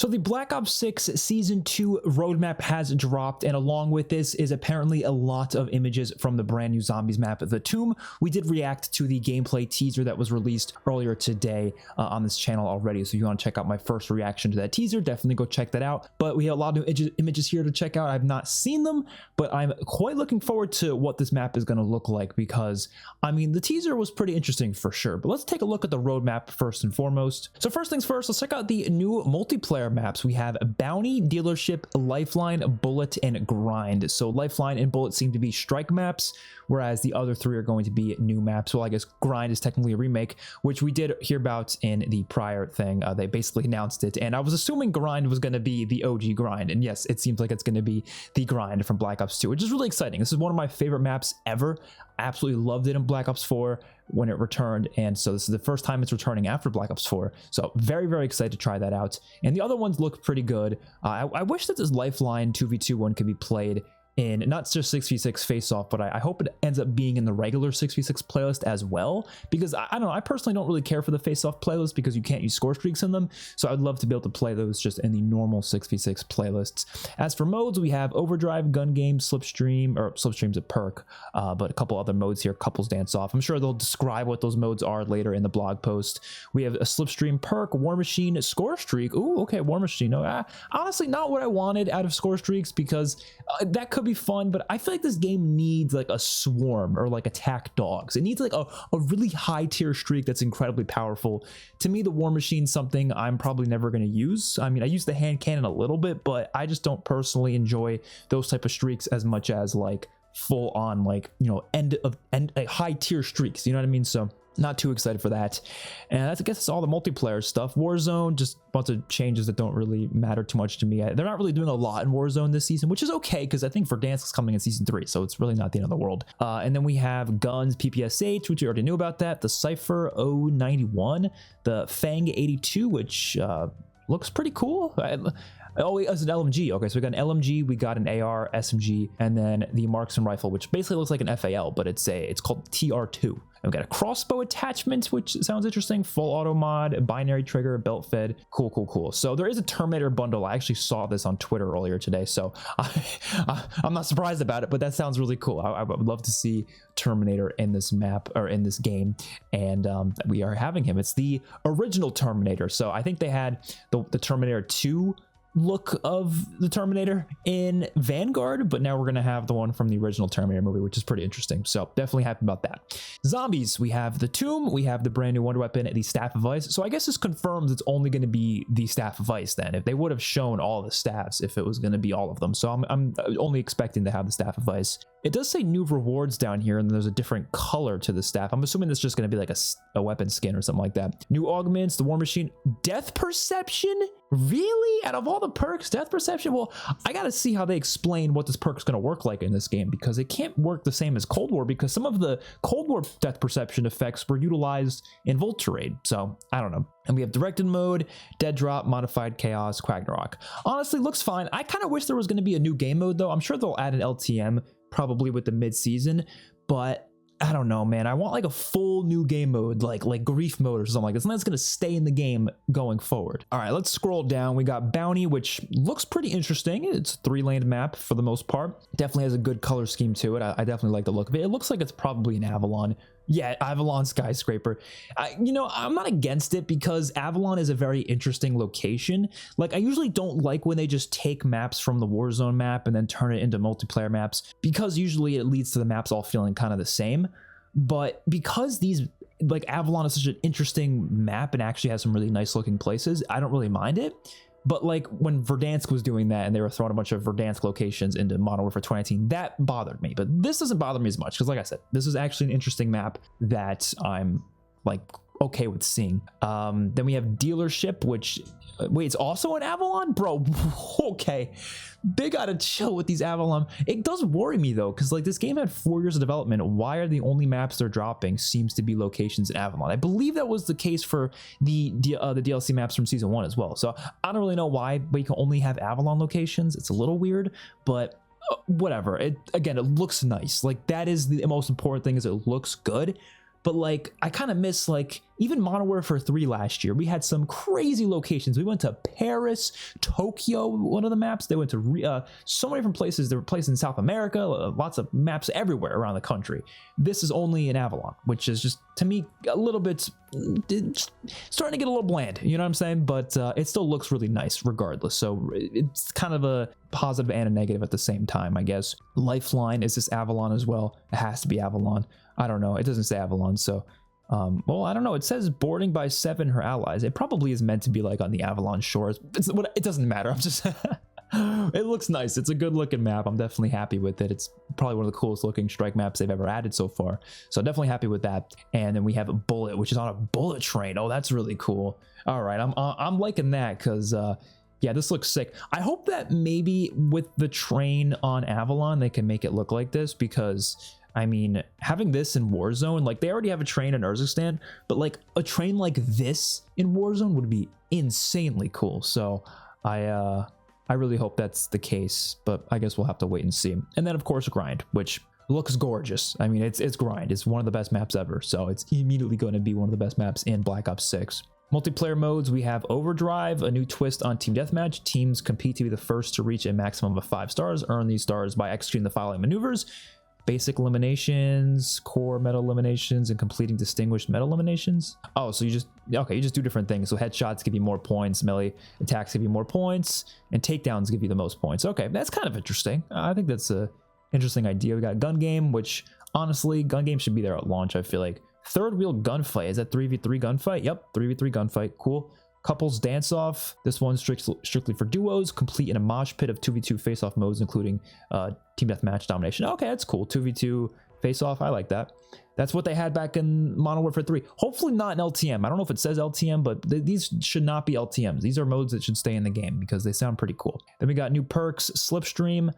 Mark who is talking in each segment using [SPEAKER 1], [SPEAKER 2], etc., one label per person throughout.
[SPEAKER 1] So the Black Ops 6 Season 2 roadmap has dropped, and along with this is apparently a lot of images from the brand new Zombies map, The Tomb. We did react to the gameplay teaser that was released earlier today on this channel already, so if you want to check out my first reaction to that teaser, definitely go check that out. But we have a lot of new images here to check out. I've not seen them, but I'm quite looking forward to what this map is going to look like, because, I mean, the teaser was pretty interesting for sure. But let's take a look at the roadmap first and foremost. So first things first, let's check out the new multiplayer maps. We have Bounty, Dealership, Lifeline, Bullet, and Grind. So Lifeline and Bullet seem to be strike maps, whereas the other three are going to be new maps. Well, I guess Grind is technically a remake, which we did hear about in the prior thing. They basically announced it, and I was assuming Grind was going to be the OG Grind, and yes, it seems like it's going to be the Grind from Black Ops 2, which is really exciting. This is one of my favorite maps ever. Absolutely loved it in Black Ops 4 when it returned, and so this is the first time it's returning after Black Ops 4, so very, very excited to try that out. And the other ones look pretty good. I wish that this Lifeline 2v2 one could be played in not just 6v6 face-off, but I hope it ends up being in the regular 6v6 playlist as well, because I don't know, I personally don't really care for the face-off playlist because you can't use score streaks in them, so I'd love to be able to play those just in the normal 6v6 playlists. As for modes, we have Overdrive, Gun Game, Slipstream, or Slipstream's a perk, but a couple other modes here, Couples Dance Off. I'm sure they'll describe what those modes are later in the blog post. We have a Slipstream perk, War Machine, Score Streak. Ooh, okay, War Machine. No, honestly, not what I wanted out of score streaks, because that could be fun, but I feel like this game needs like a swarm or like attack dogs. It needs like a really high tier streak that's incredibly powerful. To me, the War Machine's something I'm probably never going to use. I mean, I use the hand cannon a little bit, but I just don't personally enjoy those type of streaks as much as like full on, like, you know, end high tier streaks, you know what I mean? So not too excited for that. And I guess it's all the multiplayer stuff. Warzone, just a bunch of changes that don't really matter too much to me. They're not really doing a lot in Warzone this season, which is okay, because I think Verdansk is coming in season 3, so it's really not the end of the world. And then we have guns, PPSH, which we already knew about that, the Cypher 091, the Fang 82, which looks pretty cool. Oh, it's an LMG. Okay, so we got an LMG, we got an AR, SMG, and then the Marksman rifle, which basically looks like an FAL, but it's called TR2. And we got a crossbow attachment, which sounds interesting. Full auto mod, binary trigger, belt fed. Cool, cool, cool. So there is a Terminator bundle. I actually saw this on Twitter earlier today, so I'm not surprised about it, but that sounds really cool. I would love to see Terminator in this map, or in this game, and we are having him. It's the original Terminator. So I think they had the Terminator 2 look of the Terminator in Vanguard, but now we're gonna have the one from the original Terminator movie, which is pretty interesting. So definitely happy about that. Zombies, we have the Tomb, we have the brand new wonder weapon, the Staff of Ice. So I guess this confirms it's only going to be the Staff of Ice then. If they would have shown all the staffs, if it was going to be all of them. So I'm only expecting to have the Staff of Ice. It does say new rewards down here, and there's a different color to the staff. I'm assuming it's just going to be like a weapon skin or something like that. New augments, the War Machine, Death Perception. Really? Out of all the perks, Death Perception? Well, I gotta see how they explain what this perk is gonna work like in this game, because it can't work the same as Cold War, because some of the Cold War Death Perception effects were utilized in Volterade. So I don't know. And we have directed mode, dead drop, modified chaos, Quagnarok. Honestly, looks fine. I kind of wish there was gonna be a new game mode though. I'm sure they'll add an LTM probably with the mid-season, but I don't know, man. I want like a full new game mode, like grief mode or something like this, and that's going to stay in the game going forward. All right, let's scroll down. We got Bounty, which looks pretty interesting. It's a 3-lane map for the most part. Definitely has a good color scheme to it. I definitely like the look of it. It looks like it's probably an Avalon. Yeah, Avalon Skyscraper. You know, I'm not against it, because Avalon is a very interesting location. Like, I usually don't like when they just take maps from the Warzone map and then turn it into multiplayer maps, because usually it leads to the maps all feeling kind of the same. But because these, like, Avalon is such an interesting map and actually has some really nice looking places, I don't really mind it. But like when Verdansk was doing that and they were throwing a bunch of Verdansk locations into Modern Warfare 2019, that bothered me. But this doesn't bother me as much, because like I said, this is actually an interesting map that I'm like okay with seeing. Then we have Dealership, which wait, it's also an Avalon, bro. Okay, they gotta chill with these Avalon. It does worry me though, because like this game had 4 years of development. Why are the only maps they're dropping seems to be locations in Avalon? I believe that was the case for the DLC maps from season 1 as well. So I don't really know why, but you can only have Avalon locations. It's a little weird, but whatever. Again, it looks nice. Like, that is the most important thing, is it looks good. But like, I kind of miss, like, even Modern Warfare 3 last year, we had some crazy locations. We went to Paris, Tokyo, one of the maps. They went to so many different places. There were places in South America, lots of maps everywhere around the country. This is only in Avalon, which is just, to me, a little bit starting to get a little bland, you know what I'm saying? But it still looks really nice regardless. So it's kind of a positive and a negative at the same time, I guess. Lifeline, is this Avalon as well? It has to be Avalon. I don't know. It doesn't say Avalon, so well, I don't know. It says boarding by 7 her allies. It probably is meant to be like on the Avalon shores. It doesn't matter. I'm just it looks nice. It's a good looking map. I'm definitely happy with it. It's probably one of the coolest looking strike maps they've ever added so far. So definitely happy with that. And then we have a bullet, which is on a bullet train. Oh, that's really cool. All right, I'm liking that because yeah, this looks sick. I hope that maybe with the train on Avalon, they can make it look like this, because I mean, having this in Warzone, like they already have a train in Urzikstan, but like a train like this in Warzone would be insanely cool. So I really hope that's the case, but I guess we'll have to wait and see. And then of course Grind, which looks gorgeous. I mean, it's Grind. It's one of the best maps ever. So it's immediately going to be one of the best maps in Black Ops 6. Multiplayer modes, we have Overdrive, a new twist on Team Deathmatch. Teams compete to be the first to reach a maximum of 5 stars. Earn these stars by executing the following maneuvers: basic eliminations, core meta eliminations, and completing distinguished meta eliminations. Oh, so you just do different things. So headshots give you more points, melee attacks give you more points, and takedowns give you the most points. Okay, that's kind of interesting. I think that's a interesting idea. We got gun game, which honestly, gun game should be there at launch. I feel like third wheel gunfight, is that 3v3 gunfight? Yep, 3v3 gunfight. Cool. Couples dance off. This one's strictly for duos. Complete in a mosh pit of 2v2 face-off modes, including team deathmatch domination. Okay, that's cool. 2v2 face-off. I like that. That's what they had back in Modern Warfare 3. Hopefully not in LTM. I don't know if it says LTM, but these should not be LTMs. These are modes that should stay in the game because they sound pretty cool. Then we got new perks. Slipstream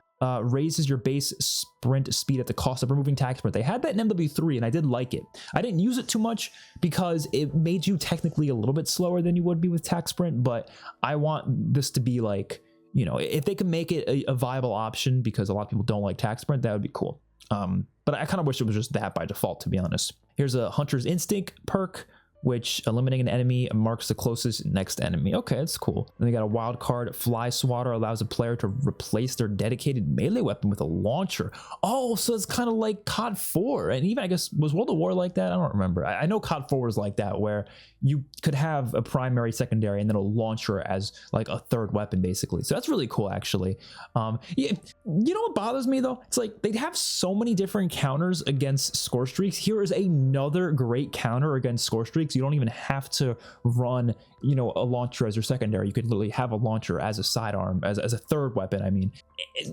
[SPEAKER 1] raises your base sprint speed at the cost of removing tag sprint. They had that in MW3 and I did like it. I didn't use it too much because it made you technically a little bit slower than you would be with tag sprint, but I want this to be like, you know, if they can make it a viable option, because a lot of people don't like tag sprint, that would be cool. But I kind of wish it was just that by default, to be honest. Here's a Hunter's Instinct perk, which eliminating an enemy marks the closest next enemy. Okay, that's cool. Then they got a wild card. Fly Swatter allows a player to replace their dedicated melee weapon with a launcher. Oh, so it's kind of like COD 4. And even, I guess, was World of War like that? I don't remember. I know COD 4 was like that, where you could have a primary, secondary, and then a launcher as like a third weapon, basically. So that's really cool, actually. Yeah, you know what bothers me, though? It's like they have so many different counters against score streaks. Here is another great counter against score streaks. You don't even have to run, you know, a launcher as your secondary. You could literally have a launcher as a sidearm, as a third weapon. I mean,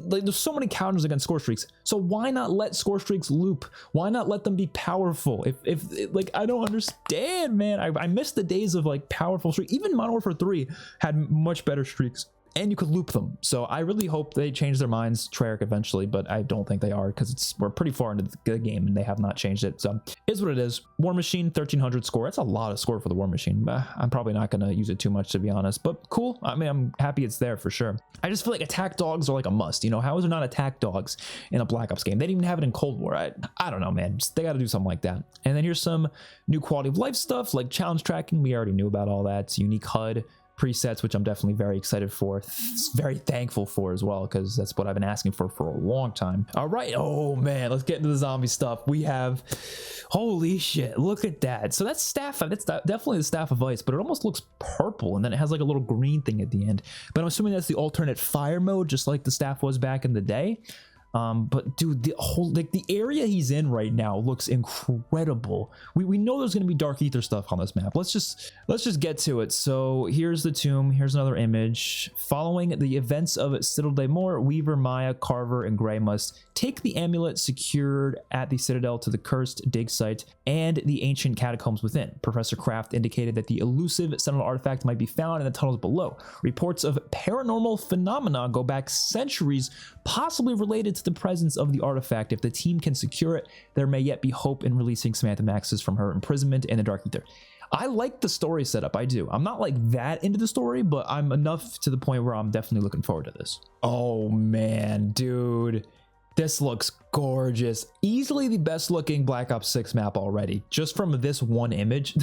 [SPEAKER 1] like, there's so many counters against score streaks. So why not let score streaks loop? Why not let them be powerful? If like, I don't understand, man. I miss the days of like powerful streaks. Even Modern Warfare 3 had much better streaks, and you could loop them. So I really hope they change their minds, Treyarch, eventually, but I don't think they are, because we're pretty far into the game and they have not changed it. So is what it is. War Machine, 1300 score. That's a lot of score for the War Machine. I'm probably not going to use it too much, to be honest, but cool. I mean, I'm happy it's there for sure. I just feel like attack dogs are like a must. You know, how is there not attack dogs in a Black Ops game? They didn't even have it in Cold War. I don't know, man. They got to do something like that. And then here's some new quality of life stuff, like challenge tracking. We already knew about all that. It's unique HUD presets, which I'm definitely very excited for, very thankful for as well, because that's what I've been asking for a long time. All right, oh man, let's get into the zombie stuff. We have, holy shit, look at that. So that's staff, that's definitely the Staff of Ice, but it almost looks purple, and then it has like a little green thing at the end. But I'm assuming that's the alternate fire mode, just like the staff was back in the day. But dude, the whole, like, the area he's in right now looks incredible. We know there's going to be Dark Ether stuff on this map. Let's just get to it. So here's the tomb. Here's another image. Following the events of Citadel de Mort, Weaver, Maya, Carver, and Gray must take the amulet secured at the Citadel to the cursed dig site and the ancient catacombs within. Professor Kraft indicated that the elusive Sentinel artifact might be found in the tunnels below. Reports of paranormal phenomena go back centuries, possibly related to the presence of the artifact. If the team can secure it, there may yet be hope in releasing Samantha Maxis from her imprisonment in the Dark Ether. I like the story setup. I do. I'm not like that into the story, but I'm enough to the point where I'm definitely looking forward to this. Oh man, dude. This looks gorgeous. Easily the best looking Black Ops 6 map already. Just from this one image,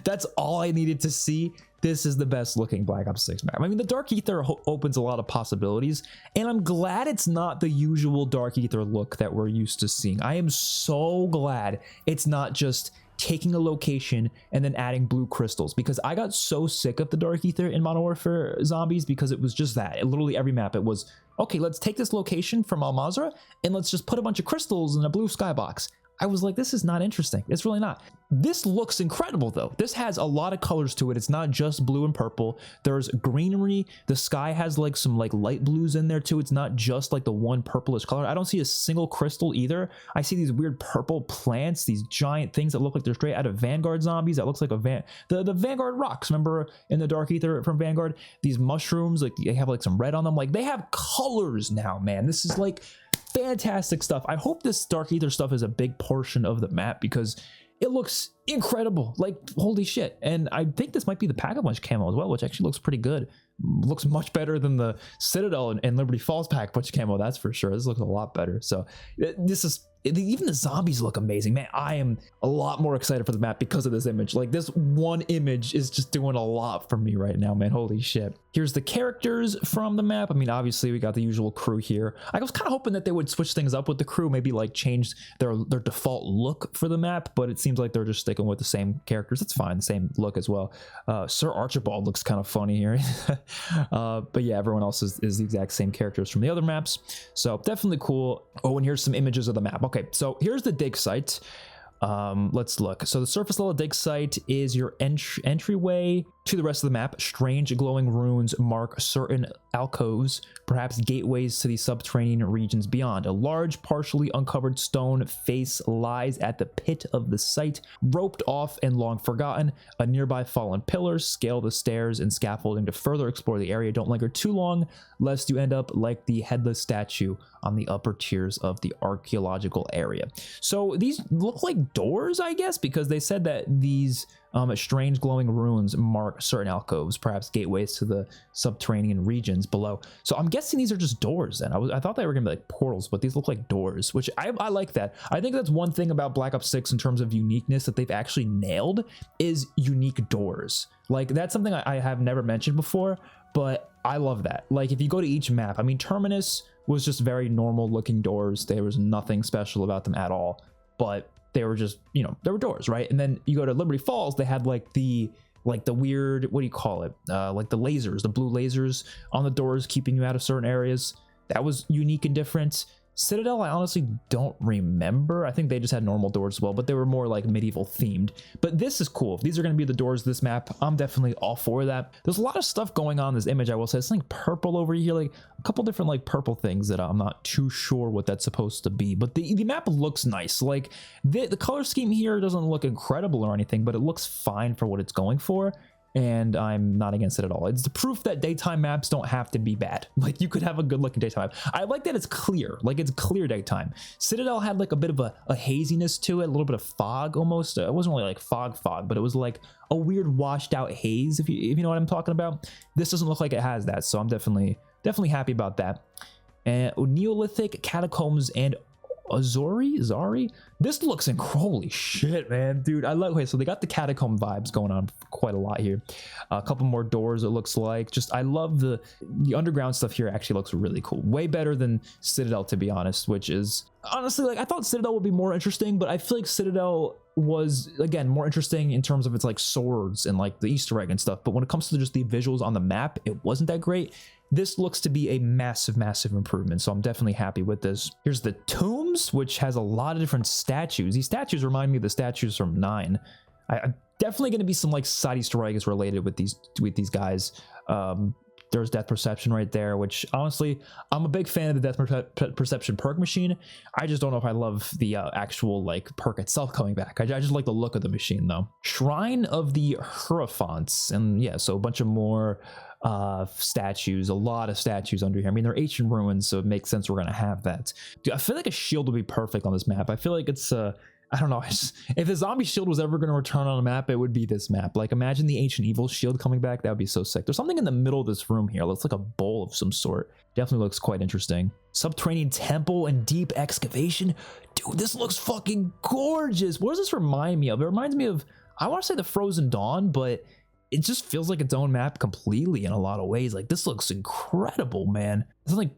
[SPEAKER 1] that's all I needed to see. This is the best looking Black Ops 6 map. I mean, the Dark Ether opens a lot of possibilities, and I'm glad it's not the usual Dark Ether look that we're used to seeing. I am so glad it's not just taking a location and then adding blue crystals, because I got so sick of the Dark Ether in Modern Warfare Zombies, because it was just that. Literally every map, it was, okay, let's take this location from Al Mazrah and let's just put a bunch of crystals in a blue skybox. I was like, this is not interesting. It's really not. This looks incredible though. This has a lot of colors to it. It's not just blue and purple. There's greenery. The sky has like some like light blues in there too. It's not just like the one purplish color. I don't see a single crystal either. I see these weird purple plants, these giant things that look like they're straight out of Vanguard zombies. That looks like the Vanguard rocks. Remember in the Dark Ether from Vanguard, these mushrooms, like they have like some red on them. Like they have colors now, man. This is like fantastic stuff. I hope this Dark Ether stuff is a big portion of the map, because it looks incredible. Like, holy shit. And I think this might be the Pack-a-Punch camo as well, which actually looks pretty good. Looks much better than the Citadel and Liberty Falls Pack-a-Punch camo, that's for sure. This looks a lot better. So this is, even the zombies look amazing, man. I am a lot more excited for the map because of this image. Like, this one image is just doing a lot for me right now, man. Holy shit. Here's the characters from the map. I mean, obviously we got the usual crew here. I was kind of hoping that they would switch things up with the crew, maybe like change their default look for the map, but it seems like they're just sticking with the same characters. It's fine, the same look as well. Sir Archibald looks kind of funny here. But yeah, everyone else is the exact same characters from the other maps. So definitely cool. Oh, and here's some images of the map. Okay, so here's the dig site. Let's look. So the surface level dig site is your entryway to the rest of the map. Strange glowing runes mark certain alcoves, perhaps gateways to the subterranean regions beyond. A large, partially uncovered stone face lies at the pit of the site, roped off and long forgotten. A nearby fallen pillar, scale the stairs and scaffolding to further explore the area. Don't linger too long, lest you end up like the headless statue on the upper tiers of the archaeological area. So these look like doors, I guess, because they said that these strange glowing runes mark certain alcoves, perhaps gateways to the subterranean regions below. So I'm guessing these are just doors then. I thought they were gonna be like portals, but these look like doors, which I like that. I think that's one thing about Black Ops 6 in terms of uniqueness that they've actually nailed, is unique doors. Like, that's something I have never mentioned before, but I love that. Like, if you go to each map, I mean, Terminus was just very normal looking doors. There was nothing special about them at all, but they were just, you know, there were doors, right? And then you go to Liberty Falls, they had like the weird, what do you call it? Like the lasers, the blue lasers on the doors, keeping you out of certain areas. That was unique and different. Citadel, I honestly don't remember. I think they just had normal doors as well, but they were more like medieval themed. But this is cool. If these are going to be the doors of this map, I'm definitely all for that. There's a lot of stuff going on in this image, I will say. It's like purple over here, like a couple different like purple things that I'm not too sure what that's supposed to be. But the map looks nice. Like the color scheme here doesn't look incredible or anything, but it looks fine for what it's going for. And I'm not against it at all. It's the proof that daytime maps don't have to be bad. Like, you could have a good looking daytime map. I like that it's clear, like it's clear daytime. Citadel had like a bit of a haziness to it, a little bit of fog almost. It wasn't really like fog, but it was like a weird washed out haze, if you know what I'm talking about. This doesn't look like it has that, so I'm definitely happy about that. And Neolithic catacombs and Zari? This looks holy shit, man, dude. I love. Okay, so they got the catacomb vibes going on quite a lot here. A couple more doors, it looks like. Just, I love the underground stuff here. Actually looks really cool, way better than Citadel, to be honest, which is honestly, like, I thought Citadel would be more interesting, but I feel like Citadel was, again, more interesting in terms of its like swords and like the Easter egg and stuff, but when it comes to just the visuals on the map, it wasn't that great. This looks to be a massive improvement, so I'm definitely happy with this. Here's the tombs, which has a lot of different statues. These statues remind me of the statues from 9. I'm definitely going to be some like side Easter eggs related with these guys. There's Death Perception right there, which honestly, I'm a big fan of the Death Perception perk machine. I just don't know if I love the actual like perk itself coming back. I just like the look of the machine though. Shrine of the Hierophants, and yeah, so a bunch of more statues, a lot of statues under here. I mean, they're ancient ruins, so it makes sense we're gonna have that. Dude, I feel like a shield would be perfect on this map. I feel like it's I don't know. If the zombie shield was ever going to return on a map, it would be this map. Like, imagine the Ancient Evil shield coming back. That would be so sick. There's something in the middle of this room here. It looks like a bowl of some sort. Definitely looks quite interesting. Subterranean temple and deep excavation. Dude, this looks fucking gorgeous. What does this remind me of? It reminds me of, I want to say the Frozen Dawn, but it just feels like its own map completely in a lot of ways. Like, this looks incredible, man.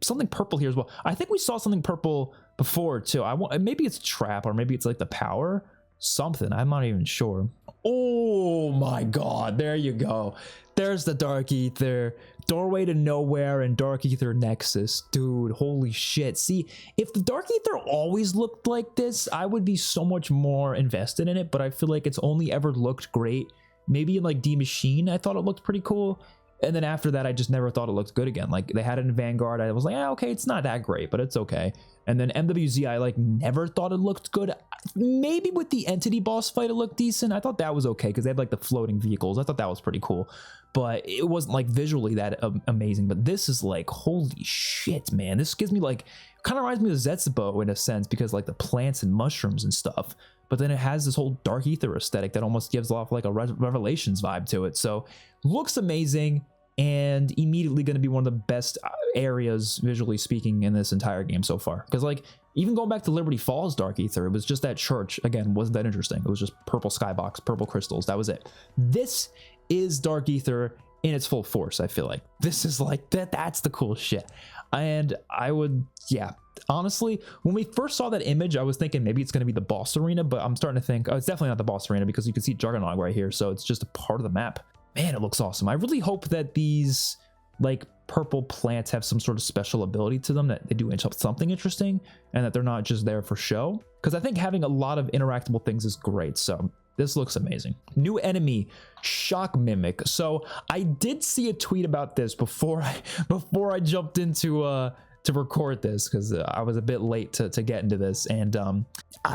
[SPEAKER 1] Something purple here as well. I think we saw something purple before too. Maybe it's trap, or maybe it's like the power, something. I'm not even sure. Oh my god, there you go. There's the Dark Ether, Doorway to Nowhere, and Dark Ether Nexus. Dude, holy shit. See, if the Dark Ether always looked like this, I would be so much more invested in it, but I feel like it's only ever looked great maybe in like D Machine. I thought it looked pretty cool, and then after that I just never thought it looked good again. Like, they had it in Vanguard, I was like, okay, it's not that great, but it's okay. And then MWZ, I like never thought it looked good. Maybe with the Entity boss fight it looked decent. I thought that was okay because they had like the floating vehicles. I thought that was pretty cool, but it wasn't like visually that amazing. But this is like, holy shit, man. This gives me like, kind of reminds me of Zetsubo in a sense, because like the plants and mushrooms and stuff, but then it has this whole Dark Ether aesthetic that almost gives off like a Revelations vibe to it. So looks amazing, and immediately going to be one of the best areas visually speaking in this entire game so far. Because like, even going back to Liberty Falls Dark Ether, it was just that church, again, wasn't that interesting. It was just purple skybox, purple crystals, that was it. This is Dark Ether in its full force. I feel like this is like that's the cool shit. And I would, yeah, honestly, when we first saw that image, I was thinking maybe it's going to be the boss arena, but I'm starting to think, oh, it's definitely not the boss arena, because you can see Juggernaut right here, so it's just a part of the map. Man, it looks awesome. I really hope that these like purple plants have some sort of special ability to them, that they do something interesting, and that they're not just there for show, because I think having a lot of interactable things is great. So this looks amazing. New enemy, Shock Mimic. So I did see a tweet about this before I jumped into to record this, because I was a bit late to get into this, and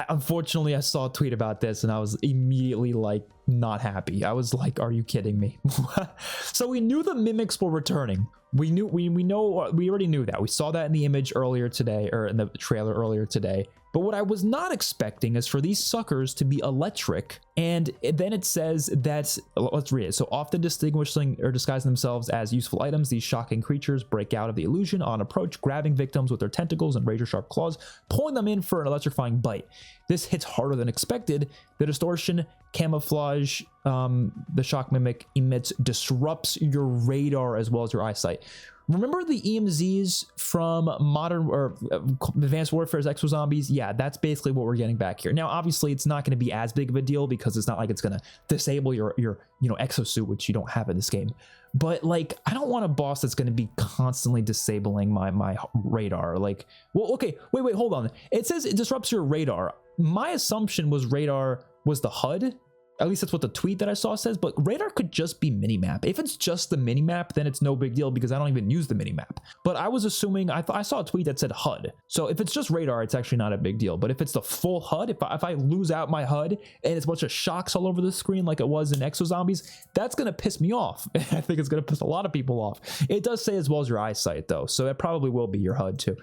[SPEAKER 1] unfortunately I saw a tweet about this and I was immediately like not happy. I was like, are you kidding me? So we knew the mimics were returning. We already knew that. We saw that in the image earlier today, or in the trailer earlier today. But what I was not expecting is for these suckers to be electric. And then it says that, let's read it. So often distinguishing or disguising themselves as useful items, these shocking creatures break out of the illusion on approach, grabbing victims with their tentacles and razor sharp claws, pulling them in for an electrifying bite. This hits harder than expected. The distortion, camouflage, the shock mimic emits disrupts your radar as well as your eyesight. Remember the EMZs from Modern or Advanced Warfare's Exo Zombies? Yeah, that's basically what we're getting back here. Now, obviously, it's not going to be as big of a deal because it's not like it's going to disable your exosuit, which you don't have in this game. But like, I don't want a boss that's going to be constantly disabling my radar. Like, well, okay, wait, hold on. It says it disrupts your radar. My assumption was radar was the HUD. At least that's what the tweet that I saw says, but radar could just be minimap. If it's just the minimap, then it's no big deal because I don't even use the minimap. But I was assuming, I saw a tweet that said HUD. So if it's just radar, it's actually not a big deal. But if it's the full HUD, if I lose out my HUD and it's a bunch of shocks all over the screen like it was in Exo Zombies, that's going to piss me off. I think it's going to piss a lot of people off. It does say as well as your eyesight though, so it probably will be your HUD too.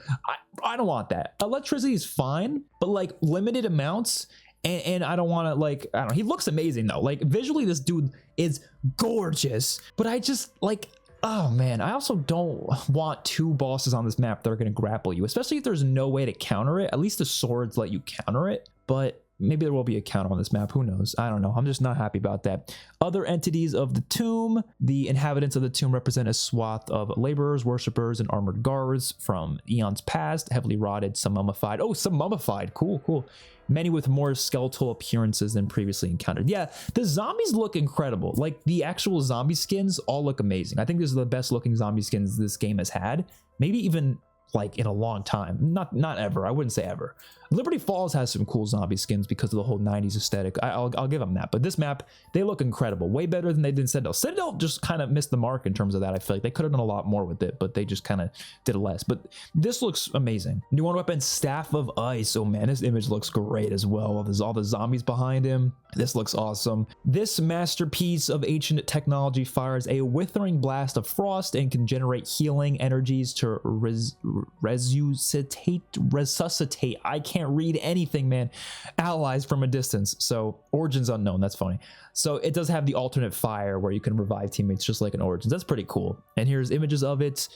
[SPEAKER 1] I don't want that. Electricity is fine, but like limited amounts. And I don't want to, like, I don't know. He looks amazing though. Like visually, this dude is gorgeous. But I just like, oh man, I also don't want two bosses on this map that are going to grapple you, especially if there's no way to counter it. At least the swords let you counter it, but maybe there will be a counter on this map. Who knows? I don't know. I'm just not happy about that. Other entities of the tomb. The inhabitants of the tomb represent a swath of laborers, worshippers, and armored guards from eons past, heavily rotted, some mummified. Oh, some mummified. Cool. Many with more skeletal appearances than previously encountered. Yeah, the zombies look incredible. Like the actual zombie skins all look amazing. I think these are the best looking zombie skins this game has had. Maybe even like in a long time. Not ever. I wouldn't say ever. Liberty Falls has some cool zombie skins because of the whole 90s aesthetic. I'll give them that. But this map, they look incredible. Way better than they did in Citadel. Citadel just kind of missed the mark in terms of that. I feel like they could have done a lot more with it, but they just kind of did less. But this looks amazing. New one weapon, Staff of Ice. Oh man, this image looks great as well. There's all the zombies behind him. This looks awesome. This masterpiece of ancient technology fires a withering blast of frost and can generate healing energies to resuscitate. I can't can't read anything, man. Allies from a distance. So origins unknown. That's funny. So it does have the alternate fire where you can revive teammates just like in origins. That's pretty cool. And here's images of it.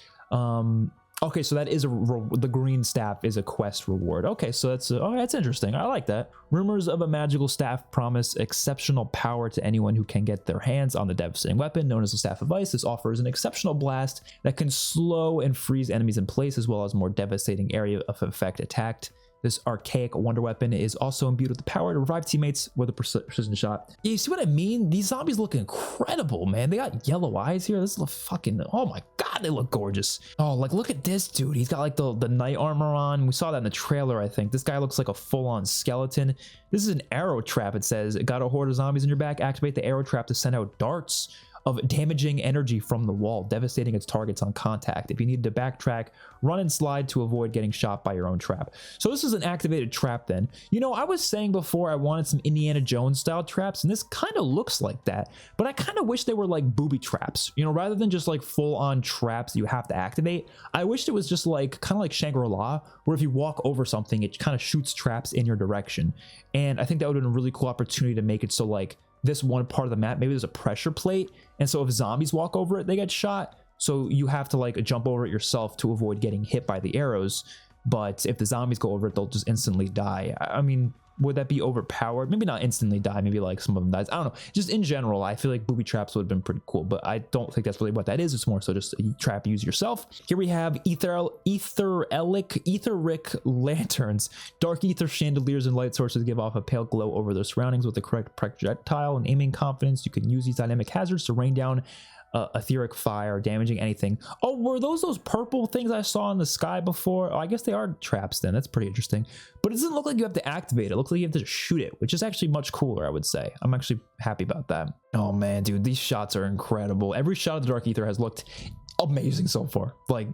[SPEAKER 1] Okay, so that is the green staff is a quest reward. Okay, so that's interesting. I like that. Rumors of a magical staff promise exceptional power to anyone who can get their hands on the devastating weapon known as the Staff of Ice. This offers an exceptional blast that can slow and freeze enemies in place, as well as more devastating area of effect attacked. This archaic wonder weapon is also imbued with the power to revive teammates with a precision shot. Yeah, you see what I mean? These zombies look incredible, man. They got yellow eyes here. This is fucking, oh my God, they look gorgeous. Oh, like look at this dude. He's got like the knight armor on. We saw that in the trailer, I think. This guy looks like a full-on skeleton. This is an arrow trap. It says, got a horde of zombies in your back. Activate the arrow trap to send out darts of damaging energy from the wall, devastating its targets on contact. If you need to backtrack, run and slide to avoid getting shot by your own trap. So this is an activated trap then. You know, I was saying before I wanted some Indiana Jones style traps, and this kind of looks like that, but I kind of wish they were like booby traps, you know, rather than just like full on traps that you have to activate. I wished it was just like kind of like Shangri-La, where if you walk over something, it kind of shoots traps in your direction. And I think that would have been a really cool opportunity to make it so like this one part of the map, maybe there's a pressure plate, and so if zombies walk over it, they get shot. So you have to like jump over it yourself to avoid getting hit by the arrows. But if the zombies go over it, they'll just instantly die. I mean, would that be overpowered? Maybe not instantly die, maybe like some of them dies. I don't know. Just in general, I feel like booby traps would have been pretty cool, but I don't think that's really what that is. It's more so just a trap you use yourself. Here we have etheric lanterns. Dark ether chandeliers and light sources give off a pale glow over their surroundings. With the correct projectile and aiming confidence, you can use these dynamic hazards to rain down etheric fire, damaging anything. Oh, were those purple things I saw in the sky before? Oh, I guess they are traps then. That's pretty interesting. But it doesn't look like you have to activate it. It looks like you have to shoot it, which is actually much cooler, I would say. I'm actually happy about that. Oh man, dude, these shots are incredible. Every shot of the Dark Ether has looked amazing so far. Like,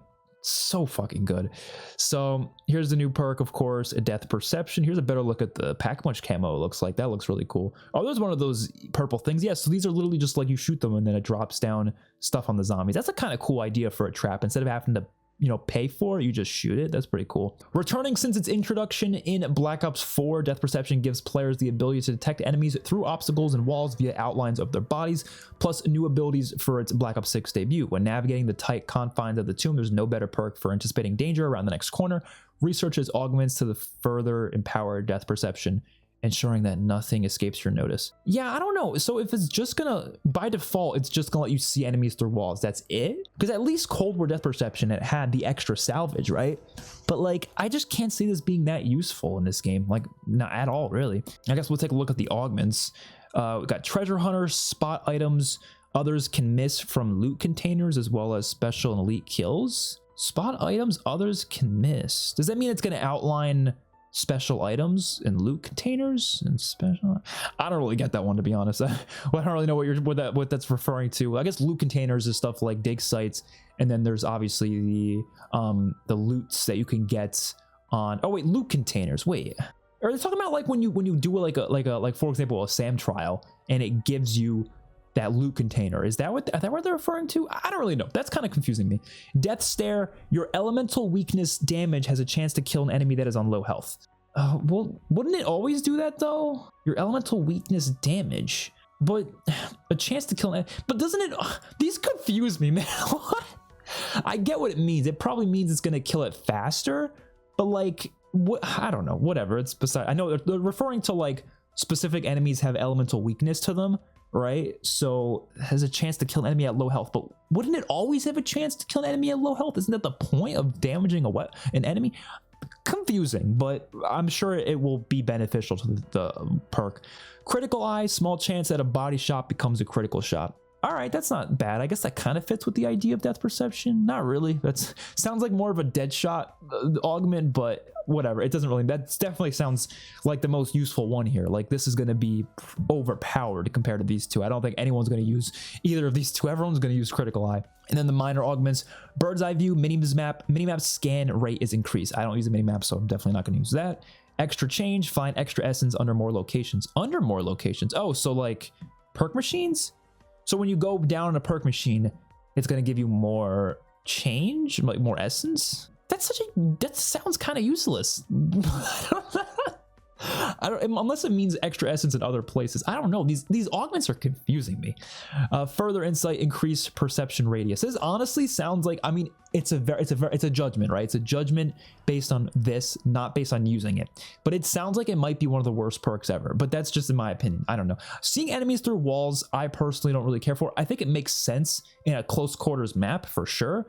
[SPEAKER 1] so fucking good. So here's the new perk, of course, a death perception. Here's a better look at the pack punch camo. It looks like that looks really cool. Oh, there's one of those purple things. Yeah, so these are literally just like you shoot them and then it drops down stuff on the zombies. That's a kind of cool idea for a trap. Instead of having to, you know, pay for it, you just shoot it. That's pretty cool. Returning since its introduction in Black Ops 4, Death Perception gives players the ability to detect enemies through obstacles and walls via outlines of their bodies, plus new abilities for its Black Ops 6 debut. When navigating the tight confines of the tomb, there's no better perk for anticipating danger around the next corner. Researches augments to the further empower Death Perception, ensuring that nothing escapes your notice. Yeah, I don't know. So if it's just gonna, by default, it's just gonna let you see enemies through walls, that's it? Because at least Cold War Death Perception, it had the extra salvage, right? But like, I just can't see this being that useful in this game. Like, not at all, really. I guess we'll take a look at the augments. We got Treasure Hunter, spot items. Others can miss from loot containers, as well as special and elite kills. Spot items, others can miss. Does that mean it's gonna outline special items and loot containers and special? I don't really get that one, to be honest. I don't really know what that's referring to. I guess loot containers is stuff like dig sites, and then there's obviously the loots that you can get on. Oh wait, loot containers. Wait, are they talking about like when you do like for example a SAM trial and it gives you that loot container? Is that what they're referring to? I don't really know. That's kind of confusing me. Death Stare. Your elemental weakness damage has a chance to kill an enemy that is on low health. Well, wouldn't it always do that though? Your elemental weakness damage, but a chance to kill an enemy. But doesn't it? These confuse me, man. What? I get what it means. It probably means it's gonna kill it faster, but like, what? I don't know. Whatever. It's beside. I know they're referring to like specific enemies have elemental weakness to them, right? So it has a chance to kill an enemy at low health, but wouldn't it always have a chance to kill an enemy at low health? Isn't that the point of damaging an enemy? Confusing, but I'm sure it will be beneficial to the perk. Critical Eye, small chance that a body shot becomes a critical shot. All right, that's not bad. I guess that kind of fits with the idea of Death Perception. Not really. That sounds like more of a dead shot augment, but whatever. It doesn't really. That definitely sounds like the most useful one here. Like, this is going to be overpowered compared to these two. I don't think anyone's going to use either of these two. Everyone's going to use Critical Eye. And then the minor augments: Bird's Eye View, minimap scan rate is increased. I don't use a minimap, so I'm definitely not going to use that. Extra change, find extra essence under more locations. Under more locations. Oh, so like perk machines. So when you go down a perk machine, it's going to give you more change, like more essence. that sounds kind of useless. I don't, unless it means extra essence in other places. I don't know. These augments are confusing me. Further insight, increased perception radius. This honestly sounds like, I mean, it's a judgment, right? It's a judgment based on this, not based on using it. But it sounds like it might be one of the worst perks ever. But that's just in my opinion. I don't know. Seeing enemies through walls, I personally don't really care for. I think it makes sense in a close quarters map for sure.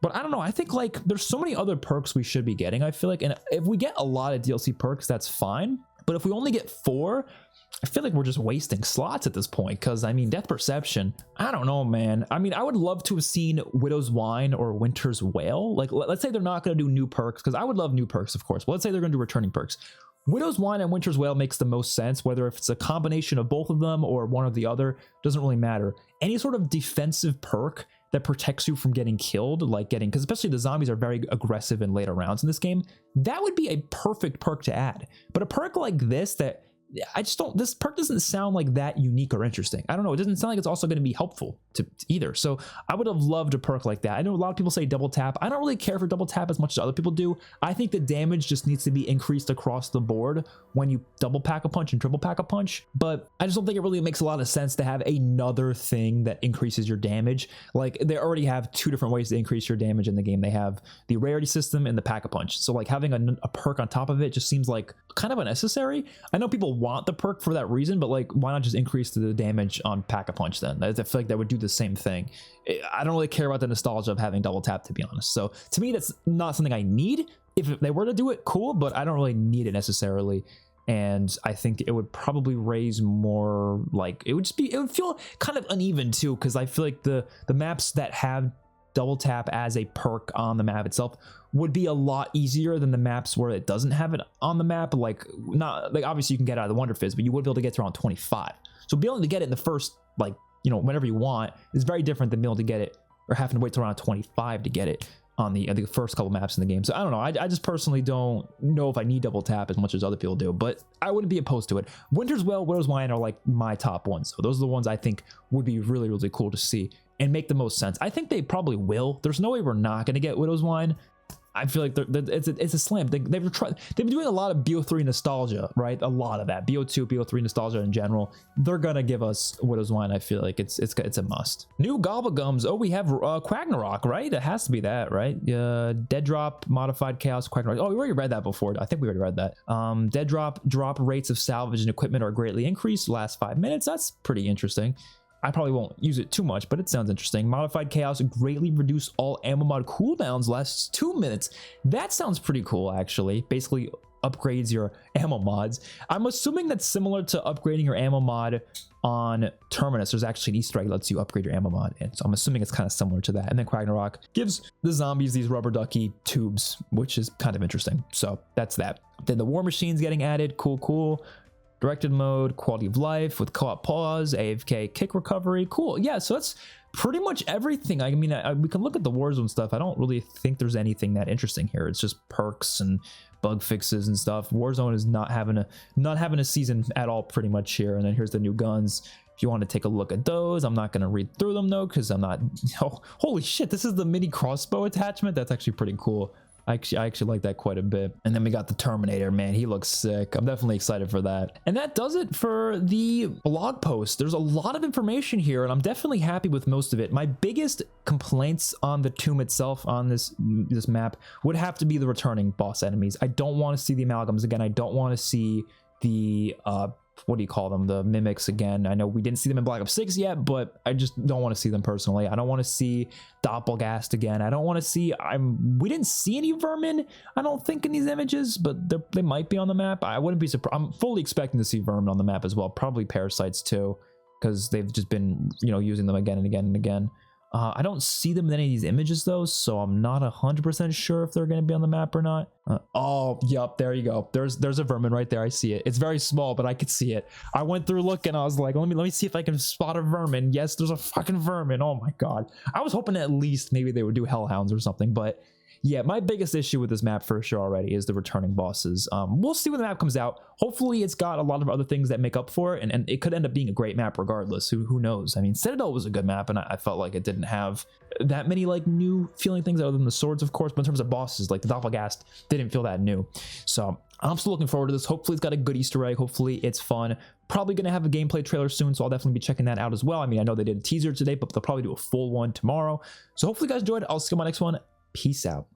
[SPEAKER 1] But I don't know, I think like there's so many other perks we should be getting, I feel like, and if we get a lot of DLC perks, that's fine. But if we only get 4, I feel like we're just wasting slots at this point, because I mean, Death Perception, I don't know, man. I mean, I would love to have seen Widow's Wine or Winter's Wail. Like, let's say they're not going to do new perks, because I would love new perks, of course. But let's say they're going to do returning perks. Widow's Wine and Winter's Wail makes the most sense, whether if it's a combination of both of them or one or the other, doesn't really matter. Any sort of defensive perk that protects you from getting killed, like getting, because especially the zombies are very aggressive in later rounds in this game, that would be a perfect perk to add. But a perk like this that I just don't, this perk doesn't sound like that unique or interesting. I don't know. It doesn't sound like it's also going to be helpful to either. So I would have loved a perk like that. I know a lot of people say double tap. I don't really care for double tap as much as other people do. I think the damage just needs to be increased across the board when you double pack a punch and triple pack a punch. But I just don't think it really makes a lot of sense to have another thing that increases your damage. Like they already have 2 different ways to increase your damage in the game. They have the rarity system and the pack a punch. So like having a perk on top of it just seems like kind of unnecessary. I know people want the perk for that reason, but like why not just increase the damage on pack a punch then? I feel like that would do the same thing. I don't really care about the nostalgia of having double tap, to be honest. So to me, that's not something I need. If they were to do it, cool, but I don't really need it necessarily. And I think it would probably raise more, like it would feel kind of uneven too, because I feel like the maps that have double tap as a perk on the map itself would be a lot easier than the maps where it doesn't have it on the map. Like not like obviously you can get out of the Wonder Fizz, but you would be able to get to around 25. So being able to get it in the first, like, you know, whenever you want is very different than being able to get it or having to wait till around 25 to get it on the first couple maps in the game. So I don't know. I just personally don't know if I need double tap as much as other people do, but I wouldn't be opposed to it. Winter's Wail, Widow's Wine are like my top ones. So those are the ones I think would be really, really cool to see and make the most sense. I think they probably will. There's no way we're not going to get Widow's Wine. I feel like it's a slam. They've been doing a lot of BO3 nostalgia, right? A lot of that. BO2, BO3 nostalgia in general. They're gonna give us Widow's Wine. I feel like it's a must. New Gobblegums. Oh, we have Quagnarok, right? It has to be that, right? Dead Drop, Modified Chaos, Quagnarok. Oh, we already read that before. I think we already read that. Dead Drop rates of salvage and equipment are greatly increased last 5 minutes. That's pretty interesting. I probably won't use it too much, but it sounds interesting. Modified Chaos greatly reduce all ammo mod cooldowns lasts 2 minutes. That sounds pretty cool, actually. Basically upgrades your ammo mods. I'm assuming that's similar to upgrading your ammo mod on Terminus. There's actually an Easter egg that lets you upgrade your ammo mod, and so I'm assuming it's kind of similar to that. And then Quagnarok gives the zombies these rubber ducky tubes, which is kind of interesting. So that's that. Then the war machine's getting added. Cool. Directed mode, quality of life with co-op pause, AFK kick recovery. Cool. Yeah, so that's pretty much everything. I mean, we can look at the Warzone stuff. I don't really think there's anything that interesting here. It's just perks and bug fixes and stuff. Warzone is not having a season at all pretty much here. And then here's the new guns. If you want to take a look at those, I'm not going to read through them though, because I'm not. Oh, holy shit, this is the mini crossbow attachment. That's actually pretty cool. I actually like that quite a bit. And then we got the Terminator, man. He looks sick. I'm definitely excited for that. And that does it for the blog post. There's a lot of information here, and I'm definitely happy with most of it. My biggest complaints on the tomb itself on this map would have to be the returning boss enemies. I don't want to see the amalgams again. I don't want to see the what do you call them, the mimics again. I know we didn't see them in Black Ops 6 yet, but I just don't want to see them personally. I don't want to see Doppelgast again. I don't want to see we didn't see any vermin, I don't think, in these images, but they might be on the map. I wouldn't be surprised. I'm fully expecting to see vermin on the map as well, probably parasites too, because they've just been, you know, using them again and again and again. I don't see them in any of these images though, so I'm not 100% sure if they're going to be on the map or not. Oh, yep, there you go. There's a vermin right there. I see it. It's very small, but I could see it. I went through looking. I was like, let me see if I can spot a vermin. Yes, there's a fucking vermin. Oh my god. I was hoping at least maybe they would do hellhounds or something, but Yeah, my biggest issue with this map for sure already is the returning bosses. We'll see when the map comes out. Hopefully it's got a lot of other things that make up for it, and it could end up being a great map regardless. Who knows? I mean, Citadel was a good map, and I felt like it didn't have that many like new feeling things other than the swords, of course, but in terms of bosses, like the Doppelgast didn't feel that new. So I'm still looking forward to this. Hopefully it's got a good Easter egg. Hopefully it's fun. Probably going to have a gameplay trailer soon, so I'll definitely be checking that out as well. I mean, I know they did a teaser today, but they'll probably do a full one tomorrow. So hopefully you guys enjoyed. I'll see you on my next one. Peace out.